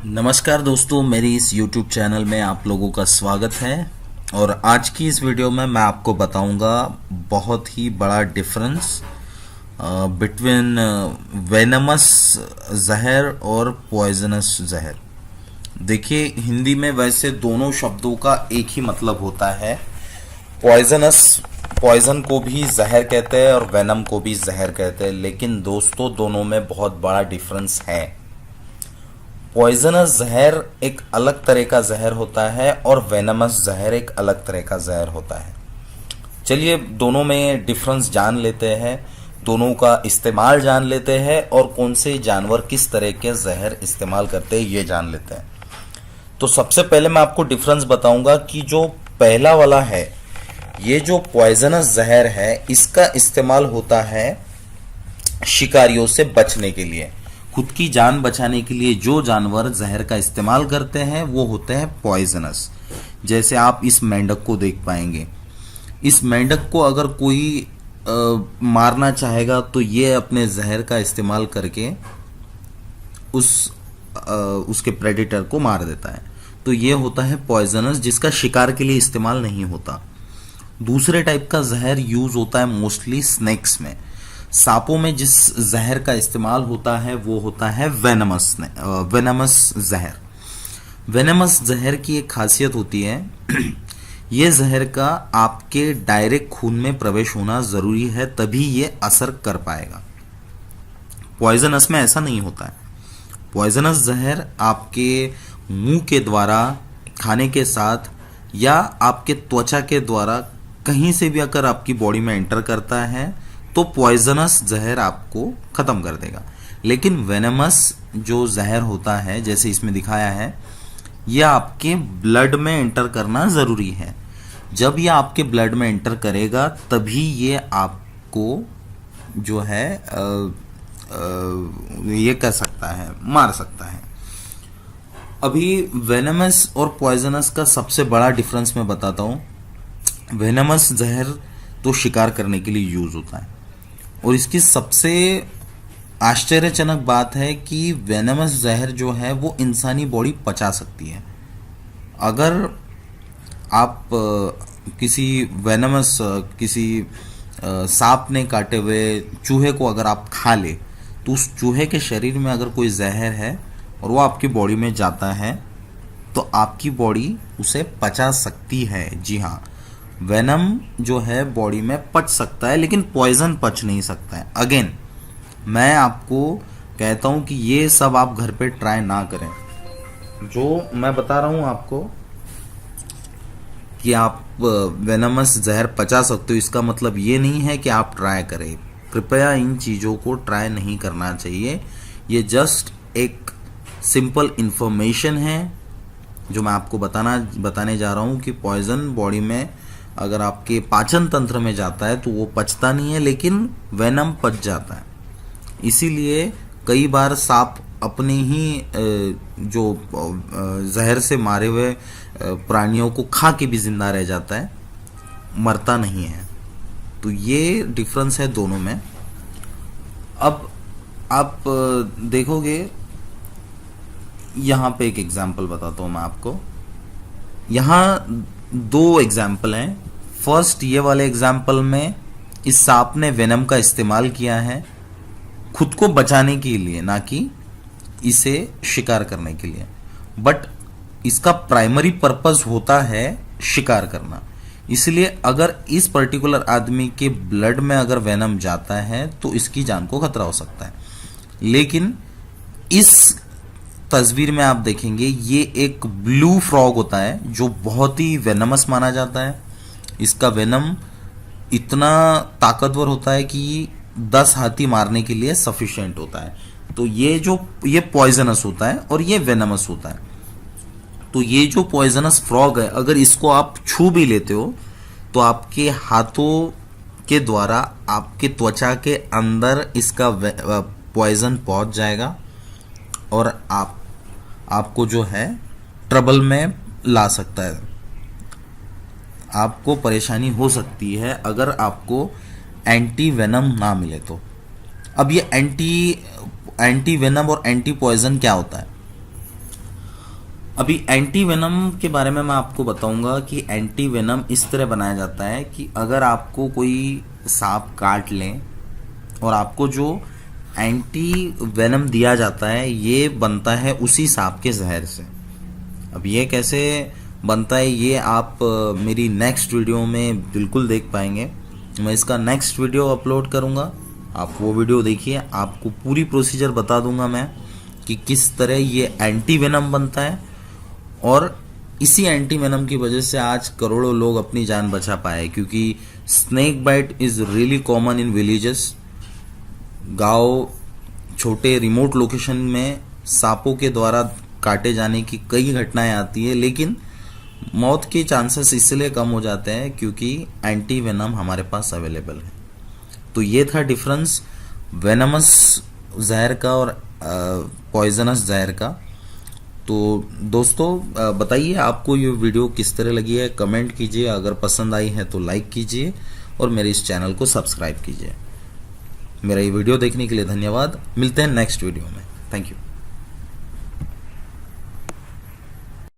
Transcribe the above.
नमस्कार दोस्तों, मेरी इस YouTube चैनल में आप लोगों का स्वागत है। और आज की इस वीडियो में मैं आपको बताऊंगा बहुत ही बड़ा डिफरेंस बिटवीन वेनमस जहर और पॉइजनस जहर। देखिए, हिंदी में वैसे दोनों शब्दों का एक ही मतलब होता है। पॉइजन को भी जहर कहते हैं और वेनम को भी जहर कहते हैं, लेकिन दोस्तों दोनों में बहुत बड़ा डिफरेंस है। पॉइजनस जहर एक अलग तरह का जहर होता है और वेनमस जहर एक अलग तरह का जहर होता है। चलिए दोनों में डिफरेंस जान लेते हैं, दोनों का इस्तेमाल जान लेते हैं और कौन से जानवर किस तरह के जहर इस्तेमाल करते हैं ये जान लेते हैं। तो सबसे पहले मैं आपको डिफरेंस बताऊंगा कि जो पहला वाला है, ये जो पॉइजनस जहर है, इसका इस्तेमाल होता है शिकारियों से बचने के लिए। खुद की जान बचाने के लिए जो जानवर जहर का इस्तेमाल करते हैं वो होते हैं पॉइजनस। जैसे आप इस मेंढक को देख पाएंगे। इस मेंढक को अगर कोई मारना चाहेगा तो ये अपने जहर का इस्तेमाल करके उसके प्रेडेटर को मार देता है। तो ये होता है पॉइजनस, जिसका शिकार के लिए इस्तेमाल नहीं होता। दूसरे टाइप का जहर यूज होता है मोस्टली स्नेक्स में। सांपों में जिस जहर का इस्तेमाल होता है वो होता है वेनमस जहर। वेनमस जहर की एक खासियत होती है ये जहर का आपके डायरेक्ट खून में प्रवेश होना जरूरी है, तभी ये असर कर पाएगा। पॉइजनस में ऐसा नहीं होता है। पॉइजनस जहर आपके मुंह के द्वारा, खाने के साथ या आपके त्वचा के द्वारा कहीं से भी अगर आपकी बॉडी में एंटर करता है तो पॉइजनस जहर आपको खत्म कर देगा। लेकिन वेनमस जो जहर होता है, जैसे इसमें दिखाया है, यह आपके ब्लड में एंटर करना जरूरी है। जब यह आपके ब्लड में एंटर करेगा तभी ये आपको जो है ये कर सकता है, मार सकता है। अभी वेनमस और पॉइजनस का सबसे बड़ा डिफरेंस मैं बताता हूं। वेनमस जहर तो शिकार करने के लिए यूज होता है और इसकी सबसे आश्चर्यजनक बात है कि वेनमस जहर जो है वो इंसानी बॉडी पचा सकती है। अगर आप किसी सांप ने काटे हुए चूहे को अगर आप खा ले तो उस चूहे के शरीर में अगर कोई जहर है और वो आपकी बॉडी में जाता है तो आपकी बॉडी उसे पचा सकती है। जी हाँ, वेनम जो है बॉडी में पच सकता है, लेकिन पॉइजन पच नहीं सकता है। अगेन मैं आपको कहता हूं कि ये सब आप घर पे ट्राई ना करें। जो मैं बता रहा हूं आपको कि आप वेनमस जहर पचा सकते हो, इसका मतलब ये नहीं है कि आप ट्राई करें। कृपया इन चीज़ों को ट्राई नहीं करना चाहिए। ये जस्ट एक सिंपल इंफॉर्मेशन है जो मैं आपको बताने जा रहा हूं कि पॉइजन बॉडी में अगर आपके पाचन तंत्र में जाता है तो वो पचता नहीं है, लेकिन वेनम पच जाता है। इसीलिए कई बार सांप अपने ही जो जहर से मारे हुए प्राणियों को खा के भी जिंदा रह जाता है, मरता नहीं है। तो ये डिफरेंस है दोनों में। अब आप देखोगे, यहाँ पे एक एग्जाम्पल बताता हूँ मैं आपको। यहाँ दो एग्जाम्पल हैं। फर्स्ट, ये वाले एग्जाम्पल में इस सांप ने वेनम का इस्तेमाल किया है खुद को बचाने के लिए, ना कि इसे शिकार करने के लिए। बट इसका प्राइमरी पर्पस होता है शिकार करना। इसलिए अगर इस पर्टिकुलर आदमी के ब्लड में अगर वेनम जाता है तो इसकी जान को खतरा हो सकता है। लेकिन इस तस्वीर में आप देखेंगे ये एक ब्लू फ्रॉग होता है जो बहुत ही वेनमस माना जाता है। इसका वेनम इतना ताकतवर होता है कि 10 हाथी मारने के लिए सफिशिएंट होता है। तो ये पॉइजनस होता है और ये वेनमस होता है। तो ये जो पॉइजनस फ्रॉग है, अगर इसको आप छू भी लेते हो तो आपके हाथों के द्वारा आपके त्वचा के अंदर इसका पॉइजन पहुंच जाएगा और आपको जो है ट्रबल में ला सकता है। आपको परेशानी हो सकती है अगर आपको एंटी वेनम ना मिले तो। अब ये एंटी वेनम और एंटी पॉइजन क्या होता है? अभी एंटी वेनम के बारे में मैं आपको बताऊंगा कि एंटी वेनम इस तरह बनाया जाता है कि अगर आपको कोई सांप काट ले और आपको जो एंटी वेनम दिया जाता है ये बनता है उसी सांप के जहर से। अब ये कैसे बनता है ये आप मेरी नेक्स्ट वीडियो में बिल्कुल देख पाएंगे। मैं इसका नेक्स्ट वीडियो अपलोड करूंगा, आप वो वीडियो देखिए, आपको पूरी प्रोसीजर बता दूंगा मैं कि किस तरह ये एंटी वेनम बनता है। और इसी एंटी वेनम की वजह से आज करोड़ों लोग अपनी जान बचा पाए, क्योंकि snake bite is really common in villages. गांव, छोटे रिमोट लोकेशन में सांपों के द्वारा काटे जाने की कई घटनाएं आती है, लेकिन मौत के चांसेस इसलिए कम हो जाते हैं क्योंकि एंटी वेनम हमारे पास अवेलेबल है। तो ये था डिफरेंस वेनमस जहर का और पॉइजनस जहर का। तो दोस्तों बताइए आपको ये वीडियो किस तरह लगी है, कमेंट कीजिए। अगर पसंद आई है तो लाइक कीजिए और मेरे इस चैनल को सब्सक्राइब कीजिए। मेरा ये वीडियो देखने के लिए धन्यवाद। मिलते हैं नेक्स्ट वीडियो में। Thank you.